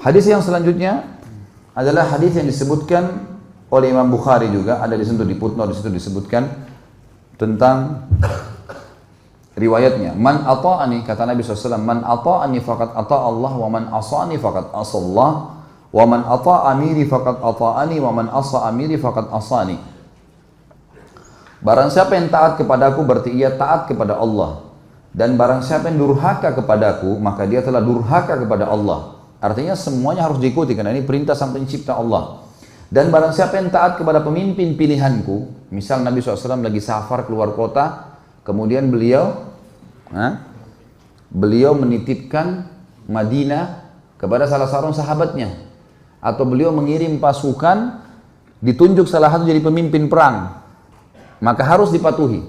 Hadis yang selanjutnya adalah hadis yang disebutkan oleh Imam Bukhari juga, ada di situ di footnote, di situ disebutkan tentang riwayatnya. Man ata'ani, kata Nabi SAW, man ata'ani faqad ata'a Allah, wa man asa'ani faqad asallah, wa man ata'a amiri faqad ata'ani, wa man asa amiri faqad asani. Barang siapa yang taat kepadaku berarti ia taat kepada Allah, dan barang siapa yang durhaka kepadaku maka dia telah durhaka kepada Allah. Artinya semuanya harus diikuti karena ini perintah sang pencipta Allah. Dan barang siapa yang taat kepada pemimpin pilihanku, misal Nabi SAW lagi safar keluar kota, kemudian beliau menitipkan Madinah kepada salah seorang sahabatnya, atau beliau mengirim pasukan, ditunjuk salah satu jadi pemimpin perang, maka harus dipatuhi.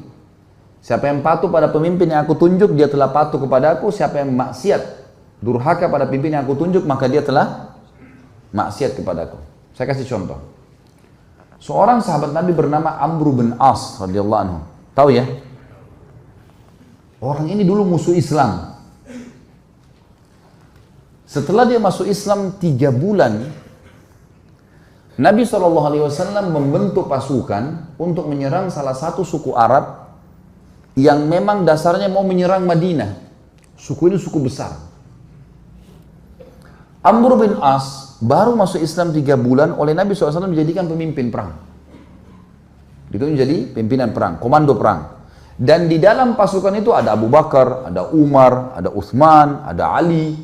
Siapa yang patuh pada pemimpin yang aku tunjuk, dia telah patuh kepada aku. Siapa yang maksiat, durhaka pada pemimpin yang aku tunjuk, maka dia telah maksiat kepada aku. Saya kasih contoh. Seorang sahabat Nabi bernama Amr bin As radhiyallahu anhu. Tahu ya? Orang ini dulu musuh Islam. Setelah dia masuk Islam 3 bulan, Nabi SAW membentuk pasukan untuk menyerang salah satu suku Arab yang memang dasarnya mau menyerang Madinah. Suku ini suku besar. Amr bin As baru masuk Islam 3 bulan, oleh Nabi SAW menjadikan pemimpin perang. Itu menjadi pimpinan perang, komando perang. Dan di dalam pasukan itu ada Abu Bakar, ada Umar, ada Uthman, ada Ali,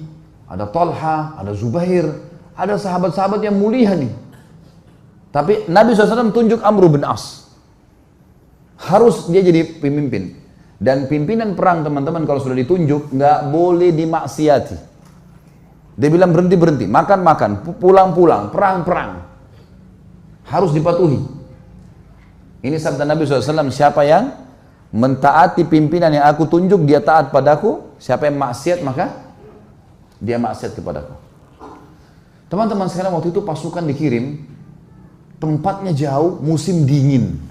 ada Talha, ada Zubair, ada sahabat-sahabat yang mulia nih. Tapi Nabi SAW tunjuk Amr bin As. Harus dia jadi pemimpin. Dan pimpinan perang teman-teman kalau sudah ditunjuk, nggak boleh dimaksiati. Dia bilang berhenti-berhenti, makan-makan, pulang-pulang, perang-perang. Harus dipatuhi. Ini sabda Nabi SAW, siapa yang mentaati pimpinan yang aku tunjuk, dia taat padaku. Siapa yang maksiat, maka dia maksiat kepadaku. Teman-teman sekarang waktu itu pasukan dikirim, tempatnya jauh, musim dingin.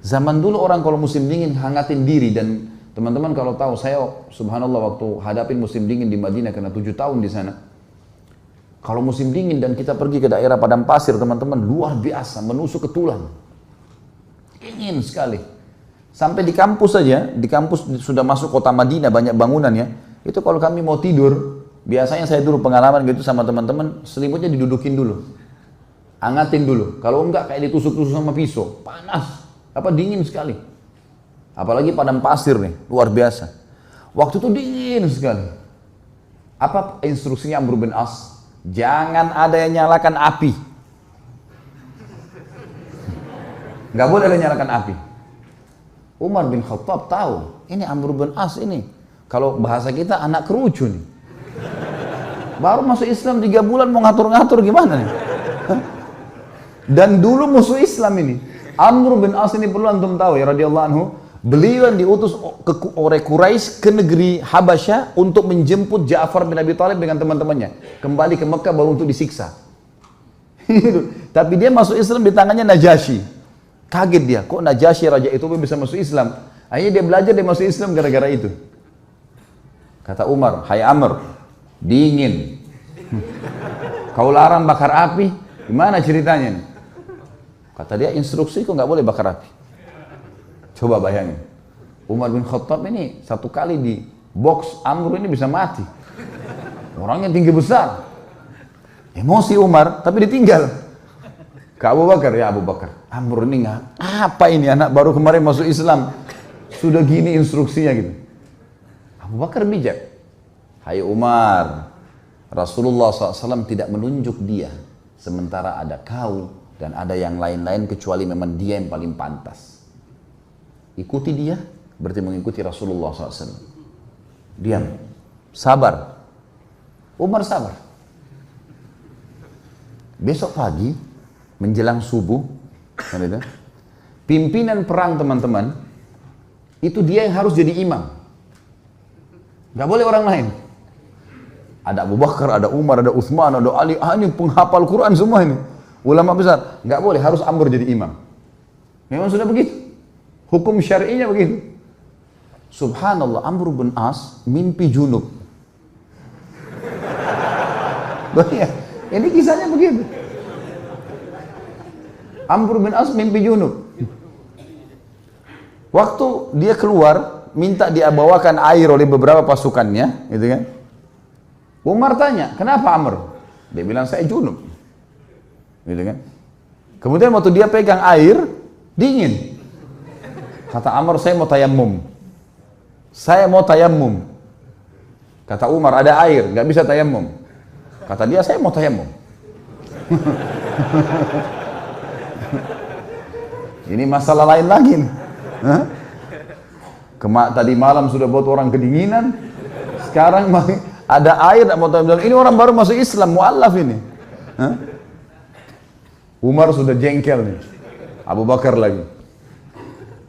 Zaman dulu orang kalau musim dingin hangatin diri, dan teman-teman kalau tahu, saya subhanallah waktu hadapin musim dingin di Madinah karena 7 tahun di sana. Kalau musim dingin dan kita pergi ke daerah padang pasir, teman-teman, luar biasa, menusuk ke tulang. Dingin sekali. Sampai di kampus saja, di kampus sudah masuk kota Madinah, banyak bangunannya. Itu kalau kami mau tidur, biasanya saya dulu pengalaman gitu sama teman-teman, selimutnya didudukin dulu. Angatin dulu. Kalau enggak kayak ditusuk-tusuk sama pisau, panas. Dingin sekali. Apalagi padang pasir nih, luar biasa. Waktu itu dingin sekali. Apa instruksinya Amr bin As? Jangan ada yang nyalakan api. Nggak boleh ada yang nyalakan api. Umar bin Khattab tahu, ini Amr bin As ini. Kalau bahasa kita anak kerucu nih. Baru masuk Islam 3 bulan mau ngatur-ngatur gimana nih? Dan dulu musuh Islam ini. Amr bin As ini perlu antum tahu ya radhiyallahu anhu. Beliau yang diutus oleh Quraisy ke negeri Habasyah untuk menjemput Ja'far bin Abi Thalib dengan teman-temannya. Kembali ke Mekah baru untuk disiksa. Tapi dia masuk Islam di tangannya Najasyi. Kaget dia, kok Najasyi raja itu bisa masuk Islam? Akhirnya dia belajar, dia masuk Islam gara-gara itu. Kata Umar, hai Amr, dingin. Kau larang bakar api, gimana ceritanya nih? Kata dia, instruksi kok nggak boleh bakar api. Coba bayangin, Umar bin Khattab ini 1 kali di box Amr ini bisa mati. Orangnya tinggi besar. Emosi Umar, tapi ditinggal. Ke Abu Bakar, ya Abu Bakar, Amr ini nggak, apa ini anak baru kemarin masuk Islam, sudah gini instruksinya gitu. Abu Bakar bijak. Hai Umar, Rasulullah SAW tidak menunjuk dia, sementara ada kau dan ada yang lain-lain kecuali memang dia yang paling pantas. Ikuti dia, berarti mengikuti Rasulullah SAW. Diam, sabar. Umar sabar. Besok pagi, menjelang subuh, pimpinan perang teman-teman, itu dia yang harus jadi imam. Gak boleh orang lain. Ada Abu Bakar, ada Umar, ada Uthman, ada Ali, ini penghafal Quran semua ini. Ulama besar, gak boleh, harus Amr jadi imam. Memang sudah begitu. Hukum syar'inya begitu. Subhanallah, Amr bin As mimpi junub. Iya, ini kisahnya begitu. Amr bin As mimpi junub. Waktu dia keluar, minta dia bawakan air oleh beberapa pasukannya, gitu kan? Umar tanya, kenapa Amr? Dia bilang, saya junub. Gitu kan? Kemudian waktu dia pegang air, dingin. Kata Amr, saya mau tayammum. Saya mau tayammum. Kata Umar, ada air, nggak bisa tayammum. Kata dia, saya mau tayammum. Ini masalah lain lagi nih. Tadi malam sudah buat orang kedinginan, sekarang ada air, mau tayammum. Ini orang baru masuk Islam, mu'allaf ini. Umar sudah jengkel nih. Abu Bakar lagi.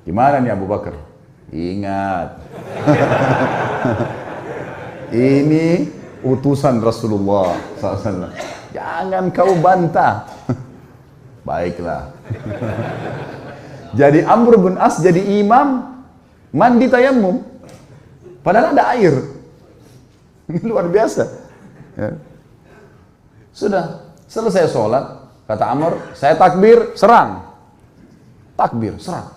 Gimana nih Abu Bakar? Ingat. Ini utusan Rasulullah SAW. Jangan kau bantah. Baiklah. Jadi Amr bin As jadi imam mandi tayammum. Padahal ada air. Ini luar biasa. Ya. Sudah selesai sholat, kata Amr, saya takbir, serang. Takbir, serang.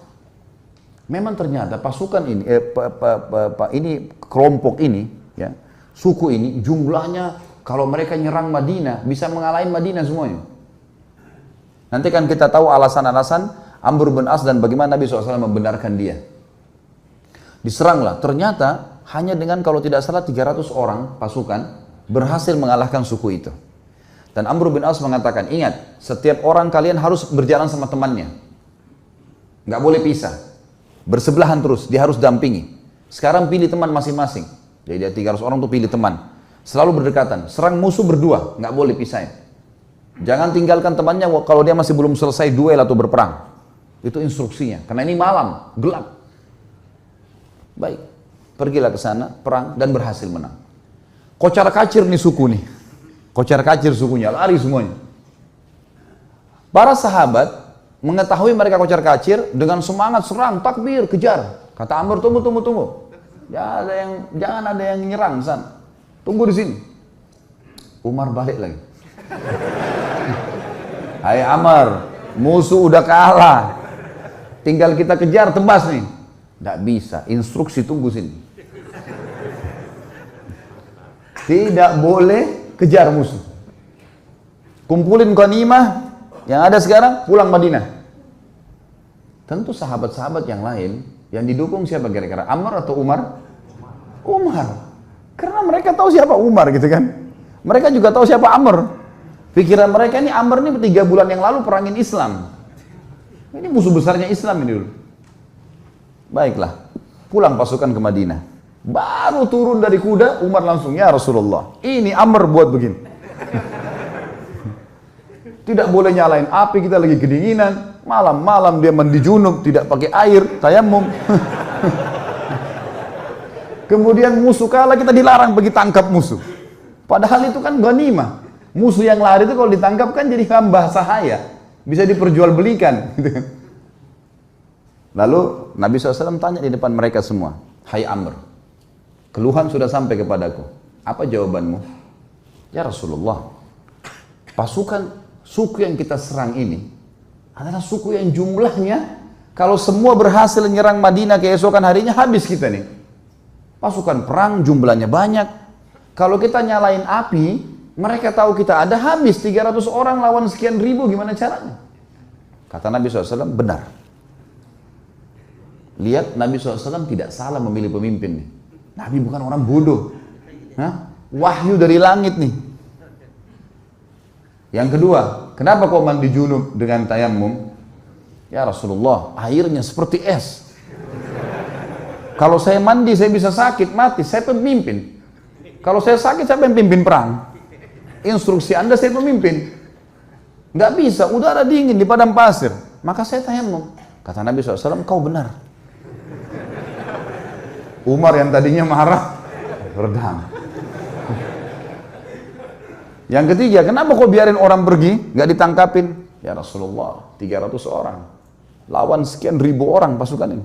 Memang ternyata pasukan ini, kelompok ini, ya, suku ini jumlahnya kalau mereka nyerang Madinah bisa mengalahin Madinah semuanya. Nanti kan kita tahu alasan-alasan Amr bin As dan bagaimana Nabi SAW membenarkan dia. Diseranglah, ternyata hanya dengan kalau tidak salah 300 orang pasukan berhasil mengalahkan suku itu. Dan Amr bin As mengatakan, ingat, setiap orang kalian harus berjalan sama temannya. Nggak boleh pisah. Bersebelahan terus, dia harus dampingi. Sekarang pilih teman masing-masing. Jadi dia 300 orang tuh pilih teman. Selalu berdekatan, serang musuh berdua, nggak boleh pisahin. Jangan tinggalkan temannya kalau dia masih belum selesai duel atau berperang. Itu instruksinya, karena ini malam, gelap. Baik, pergilah ke sana, perang, dan berhasil menang. Kocar kacir nih suku nih. Kocar kacir sukunya, lari semuanya. Para sahabat mengetahui mereka kocar kacir, dengan semangat serang, takbir, kejar. Kata Amr, tunggu. Jangan ada yang nyerang sana. Tunggu di sini. Umar balik lagi. Hai Amr, musuh udah kalah. Tinggal kita kejar, tebas nih. Nggak bisa, instruksi tunggu sini. Tidak boleh kejar musuh. Kumpulin ghanimah yang ada sekarang, pulang Madinah. Tentu sahabat-sahabat yang lain yang didukung siapa kira-kira? Amr atau Umar? Umar. Karena mereka tahu siapa Umar gitu kan. Mereka juga tahu siapa Amr. Pikiran mereka ini Amr ini 3 bulan yang lalu perangin Islam. Ini musuh besarnya Islam ini dulu. Baiklah, pulang pasukan ke Madinah. Baru turun dari kuda, Umar langsung, ya Rasulullah, ini Amr buat begini. Tidak boleh nyalain api, kita lagi kedinginan. Malam-malam dia mandi junub, tidak pakai air, tayammum. Kemudian musuh kalah, kita dilarang pergi tangkap musuh. Padahal itu kan ghanimah. Musuh yang lari itu kalau ditangkap kan jadi hamba sahaya. Bisa diperjualbelikan. Lalu Nabi SAW tanya di depan mereka semua, hai Amr, keluhan sudah sampai kepadaku. Apa jawabanmu? Ya Rasulullah, pasukan suku yang kita serang ini adalah suku yang jumlahnya kalau semua berhasil menyerang Madinah keesokan harinya habis kita nih. Pasukan perang jumlahnya banyak. Kalau kita nyalain api, mereka tahu kita ada, habis 300 orang lawan sekian ribu, gimana caranya? Kata Nabi SAW, benar. Lihat, Nabi SAW tidak salah memilih pemimpin nih. Nabi bukan orang bodoh. Wahyu dari langit nih. Yang kedua, kenapa kau mandi junub dengan tayammum? Ya Rasulullah, airnya seperti es. Kalau saya mandi, saya bisa sakit, mati. Saya pemimpin. Kalau saya sakit, saya pimpin perang. Instruksi Anda, saya pemimpin. Nggak bisa, udara dingin di padang pasir. Maka saya tayammum. Kata Nabi SAW, kau benar. Umar yang tadinya marah, redam. Yang ketiga, kenapa kau biarin orang pergi, nggak ditangkapin? Ya Rasulullah, 300 orang. Lawan sekian ribu orang pasukan ini.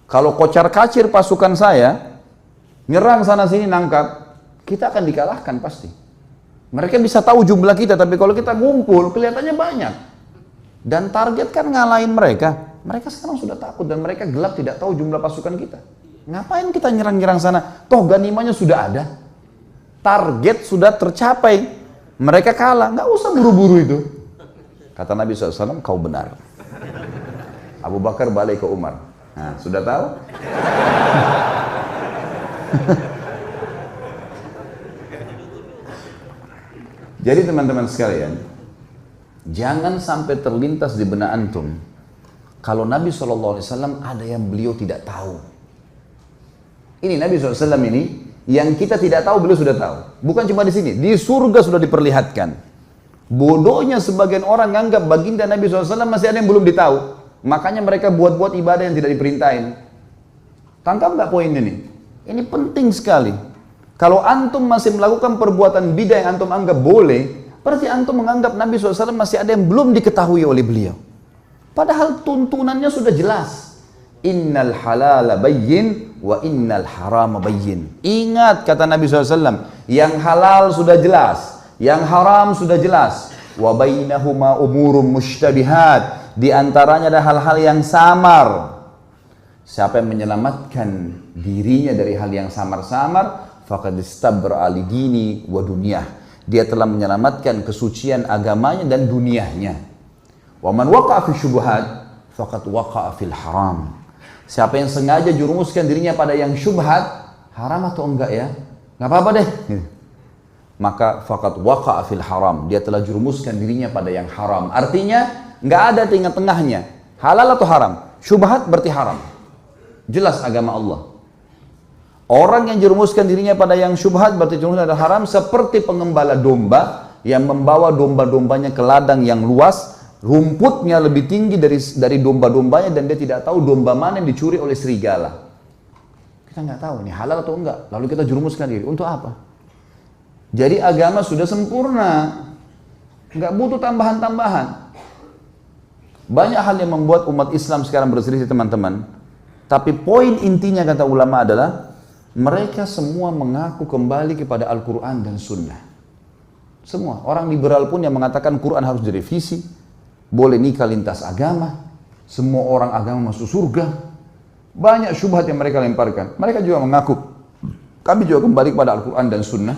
Kalau kocar kacir pasukan saya, nyerang sana sini nangkap, kita akan dikalahkan pasti. Mereka bisa tahu jumlah kita, tapi kalau kita ngumpul, kelihatannya banyak. Dan target kan ngalahin mereka. Mereka sekarang sudah takut dan mereka gelap tidak tahu jumlah pasukan kita. Ngapain kita nyerang-nyerang sana? Toh ganimanya sudah ada. Target sudah tercapai. Mereka kalah, nggak usah buru-buru itu. Kata Nabi SAW, kau benar. Abu Bakar balik ke Umar. Nah, sudah tahu? Jadi teman-teman sekalian, jangan sampai terlintas di benak antum kalau Nabi SAW ada yang beliau tidak tahu. Ini Nabi SAW ini yang kita tidak tahu beliau sudah tahu. Bukan cuma di sini, di surga sudah diperlihatkan. Bodohnya sebagian orang nganggap baginda Nabi SAW masih ada yang belum ditahu. Makanya mereka buat-buat ibadah yang tidak diperintahin. Tangkap nggak poin ini? Ini penting sekali. Kalau antum masih melakukan perbuatan bidah yang antum anggap boleh, berarti antum menganggap Nabi SAW masih ada yang belum diketahui oleh beliau. Padahal tuntunannya sudah jelas. Innal halala bayyin wa innal harama bayyin. Ingat kata Nabi SAW, yang halal sudah jelas, yang haram sudah jelas. Wa bainahuma umurum mushtabihat. Di antaranya ada hal-hal yang samar. Siapa yang menyelamatkan dirinya dari hal yang samar-samar, faqad istabra li dini wa dunyah. Dia telah menyelamatkan kesucian agamanya dan dunianya. Wa man waqa'a fi syubhat faqad waqa'a fil haram. Siapa yang sengaja jurumuskan dirinya pada yang syubhat, haram atau enggak ya? Enggak apa-apa deh. Maka faqad waqa'a fil haram. Dia telah jurumuskan dirinya pada yang haram. Artinya enggak ada tengah-tengahnya. Halal atau haram? Syubhat berarti haram. Jelas agama Allah. Orang yang jerumuskan dirinya pada yang syubhat berarti jerumuskan pada haram, seperti pengembala domba yang membawa domba-dombanya ke ladang yang luas, rumputnya lebih tinggi dari domba-dombanya dan dia tidak tahu domba mana yang dicuri oleh serigala. Kita nggak tahu ini halal atau enggak. Lalu kita jerumuskan diri untuk apa? Jadi agama sudah sempurna, nggak butuh tambahan-tambahan. Banyak hal yang membuat umat Islam sekarang berselisih teman-teman. Tapi poin intinya kata ulama adalah mereka semua mengaku kembali kepada Al-Quran dan Sunnah. Semua. Orang liberal pun yang mengatakan Quran harus direvisi, boleh nikah lintas agama, semua orang agama masuk surga. Banyak syubhat yang mereka lemparkan. Mereka juga mengaku, kami juga kembali kepada Al-Quran dan Sunnah.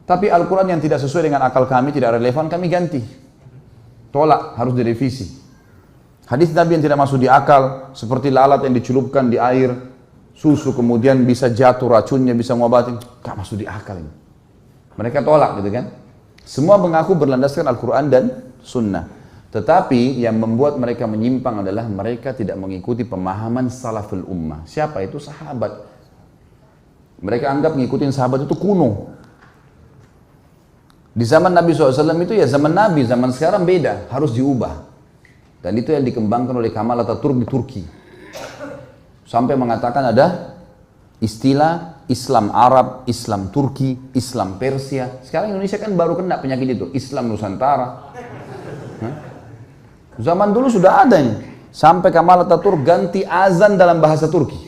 Tapi Al-Quran yang tidak sesuai dengan akal kami, tidak relevan, kami ganti. Tolak, harus direvisi. Hadis Nabi yang tidak masuk di akal, seperti lalat yang dicelupkan di air, susu kemudian bisa jatuh racunnya, bisa ngobatin, gak masuk di akal ini. Mereka tolak gitu kan. Semua mengaku berlandaskan Al-Quran dan Sunnah. Tetapi yang membuat mereka menyimpang adalah mereka tidak mengikuti pemahaman salaful ummah. Siapa itu? Sahabat. Mereka anggap ngikutin sahabat itu kuno. Di zaman Nabi SAW itu ya zaman Nabi, zaman sekarang beda, harus diubah. Dan itu yang dikembangkan oleh Kamal Atatürk di Turki. Sampai mengatakan ada istilah Islam Arab, Islam Turki, Islam Persia. Sekarang Indonesia kan baru kena penyakit itu, Islam Nusantara. Zaman dulu sudah ada ini. Sampai Kamal Atatürk ganti azan dalam bahasa Turki.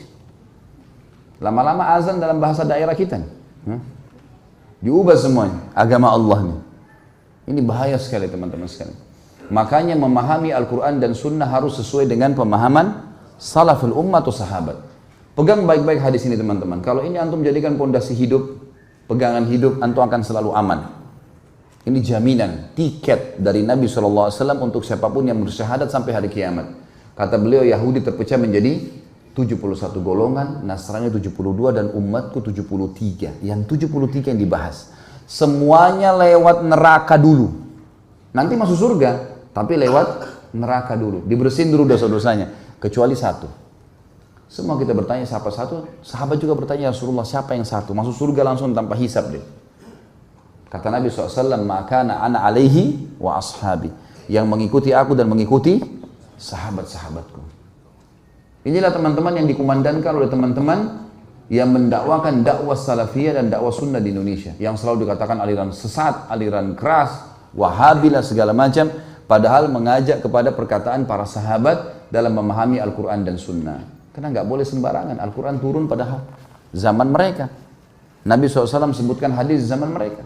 Lama-lama azan dalam bahasa daerah kita nih. Diubah semuanya, agama Allah nih. Ini bahaya sekali teman-teman sekalian. Makanya memahami Al-Quran dan Sunnah harus sesuai dengan pemahaman salaful ummah atau sahabat. Pegang baik-baik hadis ini teman-teman. Kalau ini antum jadikan pondasi hidup, pegangan hidup, antum akan selalu aman. Ini jaminan, tiket dari Nabi SAW untuk siapapun yang bersyahadat sampai hari kiamat. Kata beliau, Yahudi terpecah menjadi 71 golongan, Nasrani 72 dan umatku 73. Yang 73 yang dibahas. Semuanya lewat neraka dulu. Nanti masuk surga, tapi lewat neraka dulu. Dibersihin dulu dosa-dosanya. Kecuali satu. Semua kita bertanya siapa satu? Sahabat juga bertanya, Rasulullah siapa yang satu? Masuk surga langsung tanpa hisab deh. Kata Nabi SAW, makana ana alaihi wa ashabi. Yang mengikuti aku dan mengikuti sahabat-sahabatku. Inilah teman-teman yang dikumandangkan oleh teman-teman yang mendakwakan dakwah salafiyah dan dakwah sunnah di Indonesia. Yang selalu dikatakan aliran sesat, aliran keras, wahabilah segala macam. Padahal mengajak kepada perkataan para sahabat dalam memahami Al-Quran dan Sunnah. Karena nggak boleh sembarangan. Al-Quran turun pada zaman mereka. Nabi SAW sebutkan hadis zaman mereka.